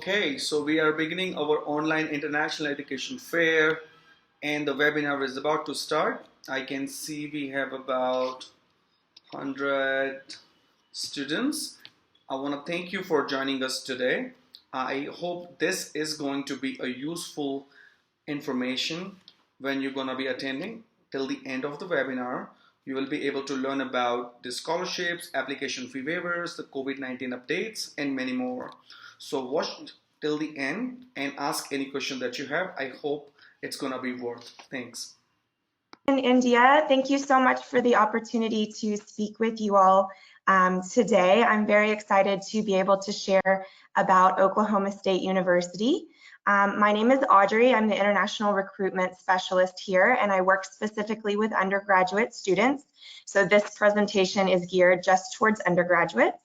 Okay, so we are beginning our online international education fair and the webinar is about to start. I can see we have about 100 students. I want to thank you for joining us today. I hope this is going to be a useful information when you're going to be attending. Till the end of the webinar, you will be able to learn about the scholarships, application fee waivers, the COVID-19 updates, and many more. So watch till the end and ask any question that you have. I hope it's going to be worth. Thanks. In India, thank you so much for the opportunity to speak with you all today. I'm very excited to be able to share about Oklahoma State University. My name is Audrey. I'm the International Recruitment Specialist here, and I work specifically with undergraduate students. So this presentation is geared just towards undergraduates.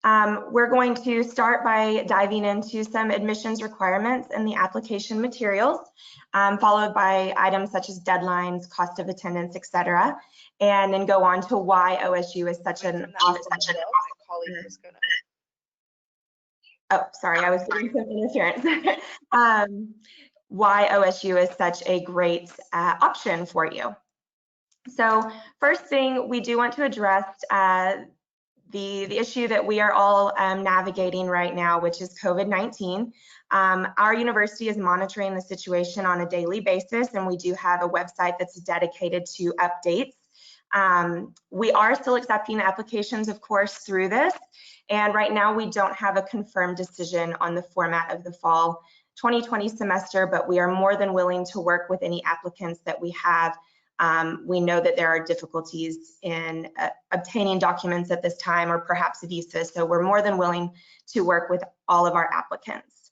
We're going to start by diving into some admissions requirements and the application materials, followed by items such as deadlines, cost of attendance, etc., and then go on to why OSU is such an awesome. Oh, sorry, I was getting some interference. Why OSU is such a great option for you. So first thing we do want to address the issue that we are all navigating right now, which is COVID-19. Our university is monitoring the situation on a daily basis, and we do have a website that's dedicated to updates. We are still accepting applications, of course, through this, and right now we don't have a confirmed decision on the format of the fall 2020 semester, but we are more than willing to work with any applicants that we have. We know that there are difficulties in obtaining documents at this time, or perhaps visas, so we're more than willing to work with all of our applicants.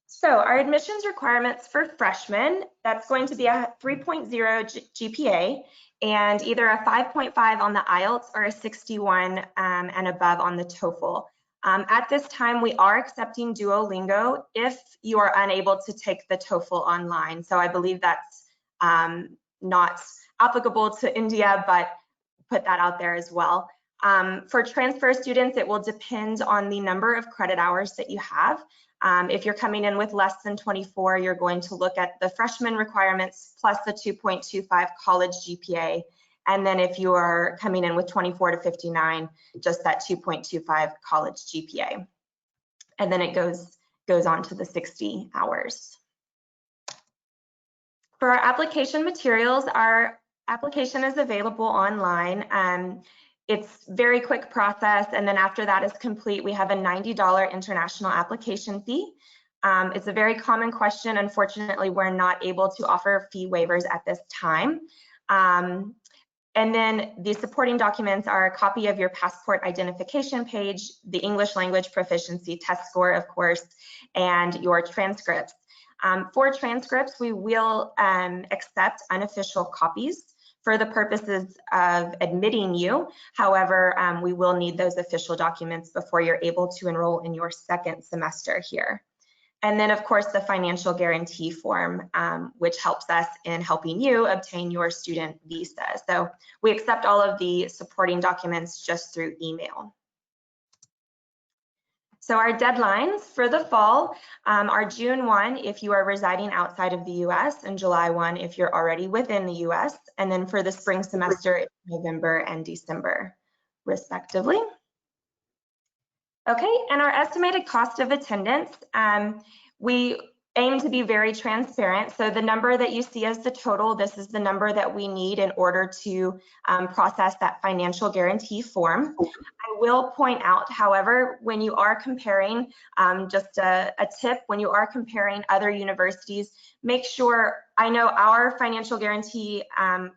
So our admissions requirements for freshmen, that's going to be a 3.0 GPA and either a 5.5 on the IELTS or a 61 and above on the TOEFL. At this time, we are accepting Duolingo if you are unable to take the TOEFL online. So I believe that's not applicable to India, but put that out there as well. For transfer students, it will depend on the number of credit hours that you have. If you're coming in with less than 24, you're going to look at the freshman requirements plus the 2.25 college GPA. And then if you are coming in with 24 to 59, just that 2.25 college GPA. And then it goes on to the 60 hours. For our application materials, our application is available online. It's a very quick process, and then after that is complete, we have a $90 international application fee. It's a very common question. Unfortunately, we're not able to offer fee waivers at this time. And then the supporting documents are a copy of your passport identification page, the English language proficiency test score, of course, and your transcripts. For transcripts, we will accept unofficial copies for the purposes of admitting you. However, we will need those official documents before you're able to enroll in your second semester here. And then, of course, the financial guarantee form, which helps us in helping you obtain your student visa. So we accept all of the supporting documents just through email. So our deadlines for the fall are June 1 if you are residing outside of the US, and July 1 if you're already within the US, and then for the spring semester, it's November and December, respectively. Okay, and our estimated cost of attendance, we aim to be very transparent. So the number that you see as the total, this is the number that we need in order to process that financial guarantee form. I will point out, however, when you are comparing, just a tip, when you are comparing other universities, make sure, I know our financial guarantee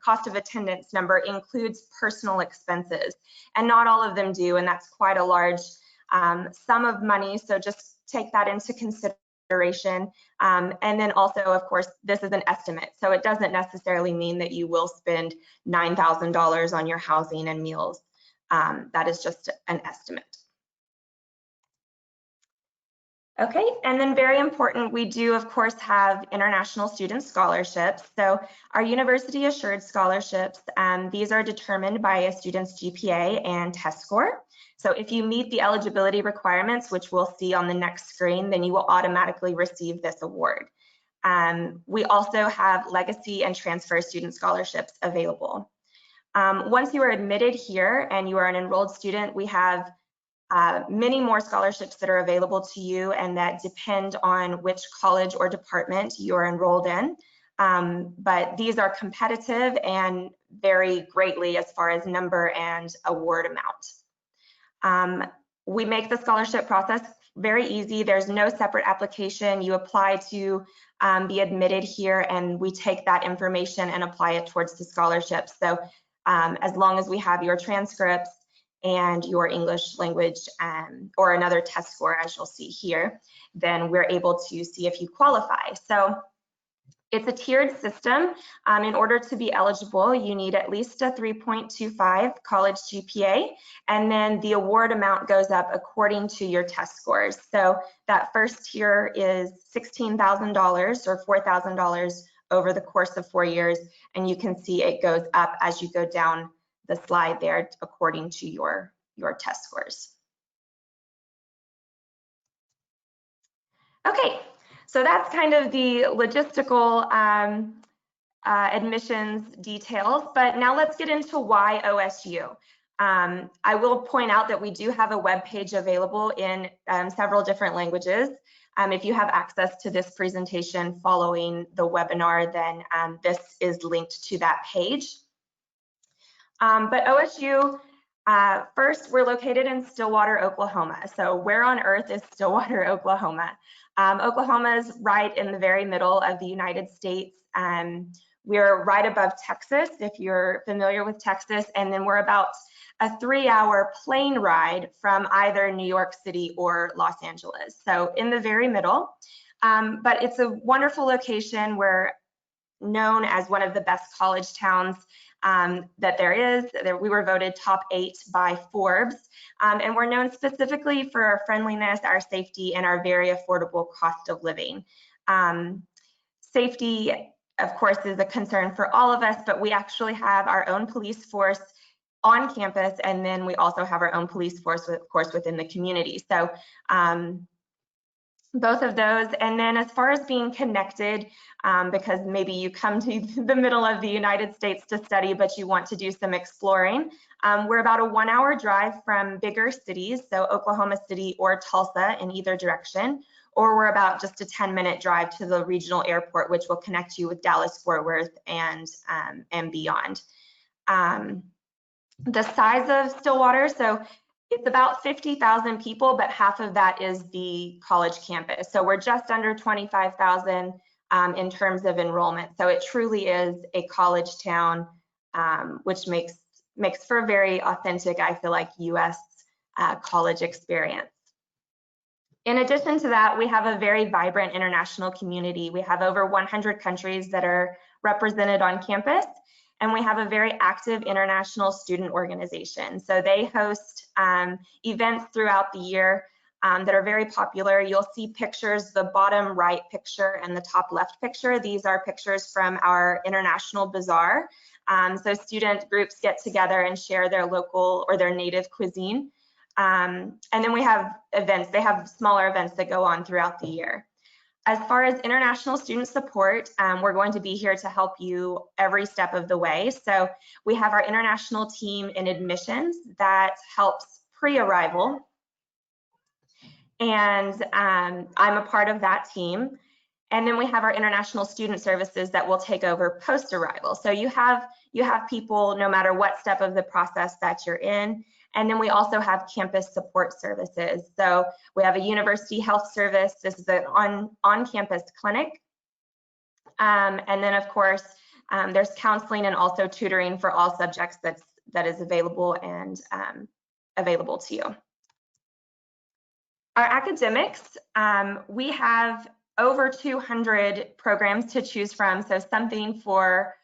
cost of attendance number includes personal expenses, and not all of them do, and that's quite a large sum of money, so just take that into consideration. And then also, of course, this is an estimate, so it doesn't necessarily mean that you will spend $9,000 on your housing and meals. That is just an estimate. Okay, and then very important, we do of course have international student scholarships. So our university assured scholarships, these are determined by a student's GPA and test score. So if you meet the eligibility requirements, which we'll see on the next screen, then you will automatically receive this award. We also have legacy and transfer student scholarships available. Once you are admitted here and you are an enrolled student, we have many more scholarships that are available to you and that depend on which college or department you are enrolled in. But these are competitive and vary greatly as far as number and award amount. We make the scholarship process very easy. There's no separate application. You apply to be admitted here, and we take that information and apply it towards the scholarship. So as long as we have your transcripts and your English language or another test score, as you'll see here, then we're able to see if you qualify. So it's a tiered system. In order to be eligible, you need at least a 3.25 college GPA, and then the award amount goes up according to your test scores. So that first tier is $16,000 or $4,000 over the course of 4 years, and you can see it goes up as you go down the slide there according to your test scores. Okay, so that's kind of the logistical admissions details, but now let's get into why OSU. I will point out that we do have a web page available in several different languages. If you have access to this presentation following the webinar, then this is linked to that page. But OSU, first, we're located in Stillwater, Oklahoma. So where on earth is Stillwater, Oklahoma? Oklahoma is right in the very middle of the United States. We're right above Texas, if you're familiar with Texas, and then we're about a 3-hour plane ride from either New York City or Los Angeles. So in the very middle, but it's a wonderful location. We're known as one of the best college towns that there is. We were voted top 8 by Forbes, and we're known specifically for our friendliness, our safety, and our very affordable cost of living. Safety, of course, is a concern for all of us, but we actually have our own police force on campus, and then we also have our own police force, of course, within the community. So both of those. And then as far as being connected, because maybe you come to the middle of the United States to study, but you want to do some exploring, we're about a 1-hour drive from bigger cities, so Oklahoma City or Tulsa in either direction, or we're about just a 10-minute drive to the regional airport, which will connect you with Dallas-Fort Worth and beyond. The size of Stillwater, so it's about 50,000 people, but half of that is the college campus. So we're just under 25,000 in terms of enrollment. So it truly is a college town, which makes for a very authentic, I feel like, US college experience. In addition to that, we have a very vibrant international community. We have over 100 countries that are represented on campus, and we have a very active international student organization. So they host events throughout the year that are very popular. You'll see pictures, the bottom right picture and the top left picture. These are pictures from our international bazaar. So student groups get together and share their local or their native cuisine. And then we have events. They have smaller events that go on throughout the year. As far as international student support, we're going to be here to help you every step of the way. So we have our international team in admissions that helps pre-arrival. And I'm a part of that team. And then we have our international student services that will take over post-arrival. So you have people no matter what step of the process that you're in. And then we also have campus support services. So we have a university health service. This is an on-campus clinic. And then of course, there's counseling and also tutoring for all subjects that is available and available to you. Our academics, we have over 200 programs to choose from, so something for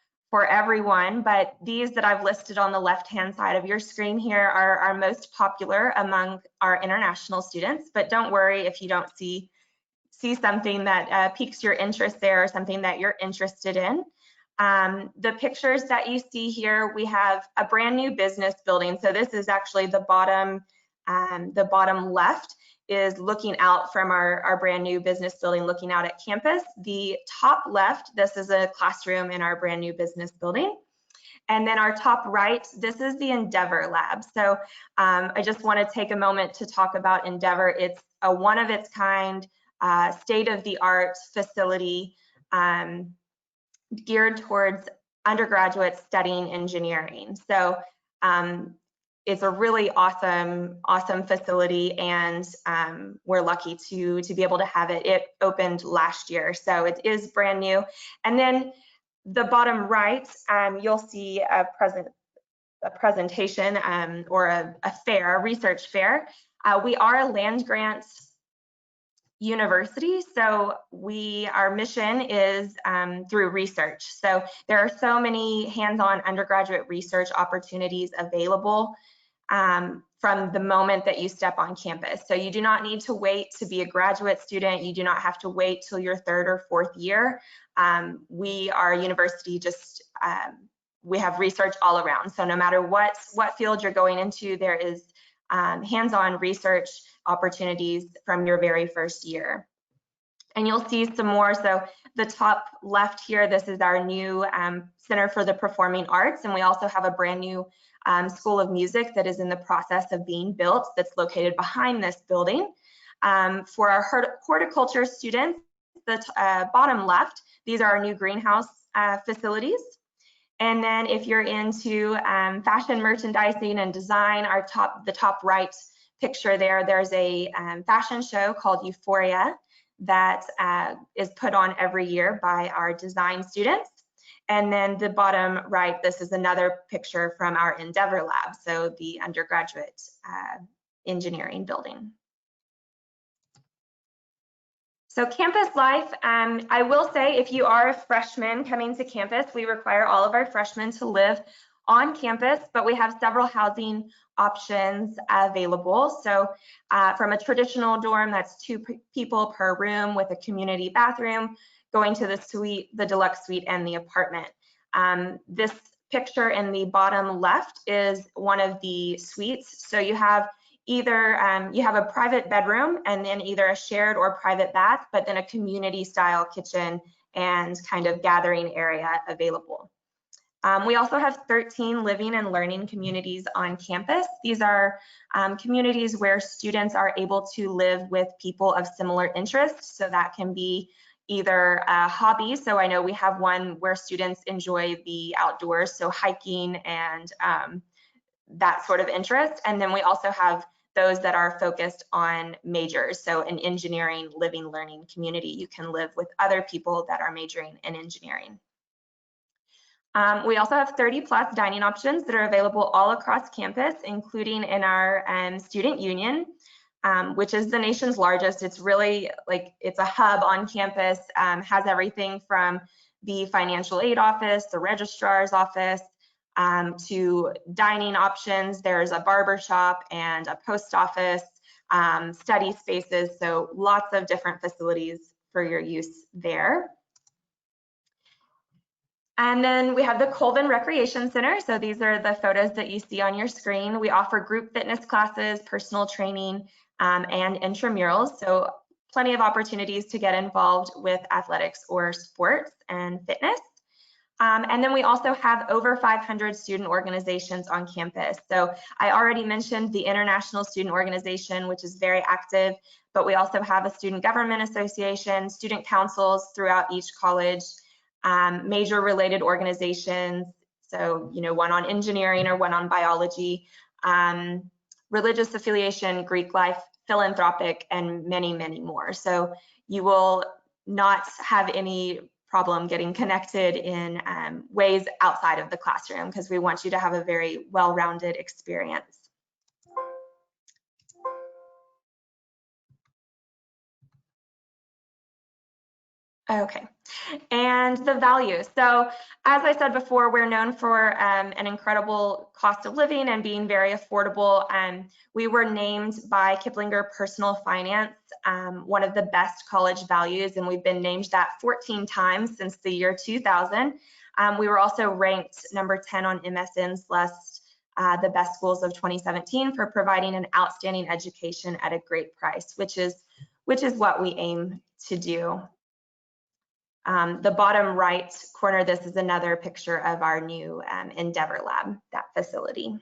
everyone, but these that I've listed on the left-hand side of your screen here are our most popular among our international students, but don't worry if you don't see see something that piques your interest there or something that you're interested in. The pictures that you see here, we have a brand new business building. So this is actually the bottom left is looking out from our brand new business building, looking out at campus. The top left, this is a classroom in our brand new business building. And then our top right, this is the Endeavor Lab. So I just want to take a moment to talk about Endeavor. It's a one-of-its-kind, state-of-the-art facility geared towards undergraduates studying engineering. So it's a really awesome facility, and we're lucky to be able to have it. It opened last year, so it is brand new. And then the bottom right, you'll see a presentation or a fair, a research fair. We are a land grant university, so our mission is through research. So there are so many hands-on undergraduate research opportunities available from the moment that you step on campus. So you do not need to wait to be a graduate student. You do not have to wait till your third or fourth year. Our university we have research all around. So no matter what field you're going into, there is hands-on research opportunities from your very first year. And you'll see some more. So the top left here, this is our new Center for the Performing Arts, and we also have a brand new School of Music that is in the process of being built that's located behind this building. For our horticulture students, the bottom left, these are our new greenhouse facilities. And then if you're into fashion merchandising and design, the top right picture there's a fashion show called Euphoria that is put on every year by our design students. And then the bottom right, this is another picture from our Endeavor Lab, so the undergraduate engineering building. So campus life, I will say if you are a freshman coming to campus, we require all of our freshmen to live on campus, but we have several housing options available. So from a traditional dorm, that's 2 people per room with a community bathroom, going to the suite, the deluxe suite, and the apartment. This picture in the bottom left is one of the suites. So you have either you have a private bedroom and then either a shared or private bath, but then a community style kitchen and kind of gathering area available. We also have 13 living and learning communities on campus. These are communities where students are able to live with people of similar interests. So that can be either a hobby. So I know we have one where students enjoy the outdoors, so hiking and that sort of interest. And then we also have those that are focused on majors. So an engineering living learning community, you can live with other people that are majoring in engineering. We also have 30+ dining options that are available all across campus, including in our student union, which is the nation's largest. It's really it's a hub on campus, has everything from the financial aid office, the registrar's office, to dining options. There's a barber shop and a post office, study spaces, so lots of different facilities for your use there. And then we have the Colvin Recreation Center. So these are the photos that you see on your screen. We offer group fitness classes, personal training, and intramurals. So plenty of opportunities to get involved with athletics or sports and fitness. And then we also have over 500 student organizations on campus. So I already mentioned the International Student Organization, which is very active, but we also have a student government association, student councils throughout each college, major related organizations. So, one on engineering or one on biology, religious affiliation, Greek life, philanthropic, and many, many more. So you will not have any problem getting connected in ways outside of the classroom, because we want you to have a very well-rounded experience. Okay, and the value. So as I said before, we're known for an incredible cost of living and being very affordable. We were named by Kiplinger Personal Finance one of the best college values, and we've been named that 14 times since the year 2000. We were also ranked number 10 on MSN's list, the best schools of 2017, for providing an outstanding education at a great price, which is what we aim to do. The bottom right corner, this is another picture of our new Endeavor Lab, that facility.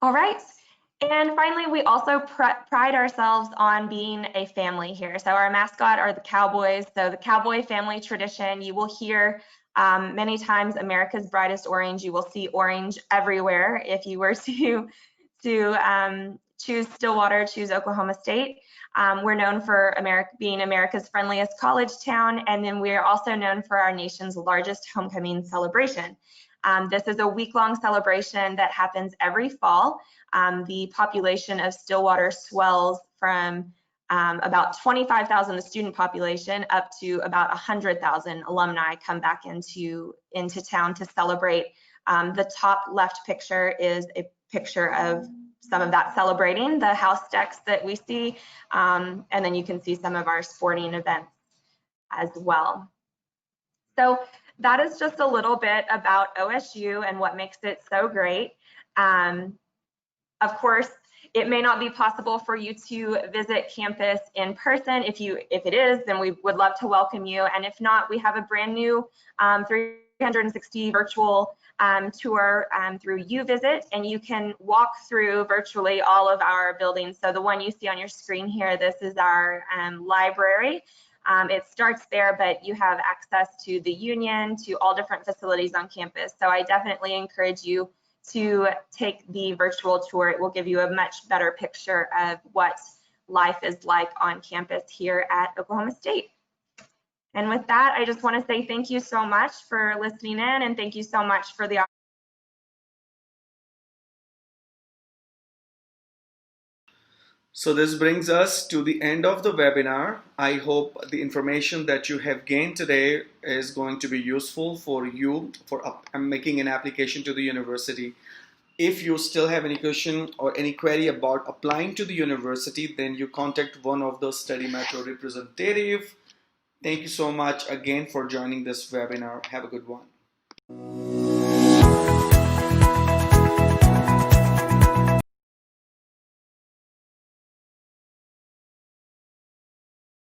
All right, and finally, we also pride ourselves on being a family here. So our mascot are the Cowboys. So the Cowboy family tradition, you will hear many times America's Brightest Orange. You will see orange everywhere. If you were to choose Stillwater, choose Oklahoma State. We're known for being America's friendliest college town, and then we are also known for our nation's largest homecoming celebration. This is a week-long celebration that happens every fall. The population of Stillwater swells from about 25,000, the student population, up to about 100,000 alumni come back into town to celebrate. The top left picture is a picture of some of that celebrating, the house decks that we see, and then you can see some of our sporting events as well. So that is just a little bit about OSU and what makes it so great. Of course, it may not be possible for you to visit campus in person. If it is, then we would love to welcome you. And if not, we have a brand new 360 virtual tour through UVisit, and you can walk through virtually all of our buildings. So the one you see on your screen here, this is our library. It starts there, but you have access to the Union, to all different facilities on campus. So I definitely encourage you to take the virtual tour. It will give you a much better picture of what life is like on campus here at Oklahoma State. And with that, I just want to say thank you so much for listening in, and thank you so much for the opportunity. So this brings us to the end of the webinar. I hope the information that you have gained today is going to be useful for you for making an application to the university. If you still have any question or any query about applying to the university, then you contact one of the Study Metro representative. Thank you so much again for joining this webinar. Have a good one.